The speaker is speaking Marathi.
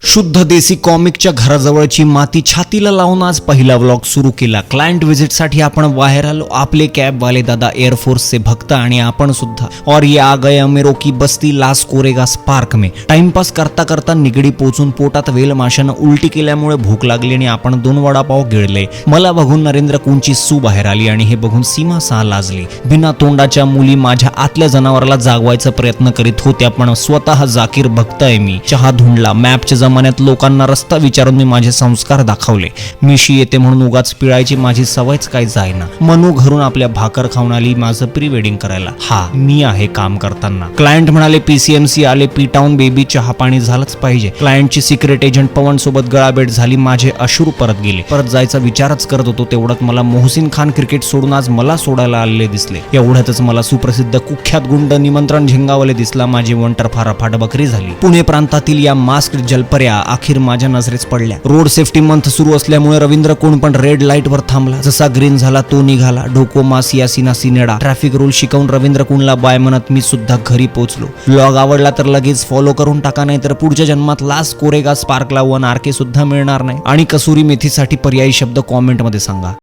शुद्ध देसी कॉमिकच्या घराजवळची माती छातीला लावून आज पहिला व्लॉग सुरू केला। क्लायंट व्हिजिटसाठी आपण बाहेर आलो। आपले कॅब वाले दादा एअरफोर्सचे भक्त आणि आपण सुद्धा। और ये आ गए अमीरों की बस्ती लास कोरेगास पार्क में। टाइमपास करता करता निगडी पोचून पोटात वेल माशानं उलटी केल्यामुळे भूक लागली आणि आपण 2 वडापाव गिळले। मला बघून नरेंद्र कुंची सू बाहेर आली आणि हे बघून सीमा सा लाजली। बिना तोंडाच्या मुली माझ्या आतल्या जनावराला जागवायचा प्रयत्न करीत होत्या, पण स्वतः जाकीर भक्त आहे मी। चहा धुंडला। मॅपच्या जमान्यात लोकांना रस्ता विचारून मी माझे संस्कार दाखवले। मिशी येते म्हणून उगाच पिळायची माझी सवयच काय जायना। मनू घरून आपल्या भाकर खाऊन आली माझं प्री वेडिंग करायला। हा मी आहे काम करताना। क्लायंट म्हणाले पीसीएमसी आले, पी टाउन बेबी, चहा पाणी झालंच पाहिजे। क्लायंटची सिक्रेट एजंट पवन सोबत गळाभेट झाली। माझे अश्रू परत गेले। परत जायचा विचारच करत होतो तेवढ्यात मला मोहसिन खान क्रिकेट सोडून आज मला सोडायला आलेले दिसले। एवढ्यातच मला सुप्रसिद्ध कुख्यात गुंड निमंत्रण झिंगावले दिसला। माझी वंटर फाराफाट बकरी झाली। पुणे प्रांतातील या मास्क्ड जलपऱ्या अखेर माझ्या नजरेस पडल्या। रोड सेफ्टी मंथ सुरू असल्यामुळे रवींद्र कोण पण रेड लाईट वर थांबला। जसा ग्रीन झाला तो निघाला। डोको मास यासिना सिनेडा। ट्रॅफिक रूल शिकवून रवींद्र कुणला बाय म्हणत मी सुद्धा घरी पोहोचलो। व्लॉग आवडला तर लगेच फॉलो करून टाका, नाही तर पुढच्या जन्मात लास कोरेगास पार्कला 1 RK सुद्धा मिळणार नाही। आणि कसुरी मेथीसाठी पर्यायी शब्द कॉमेंट मध्ये सांगा।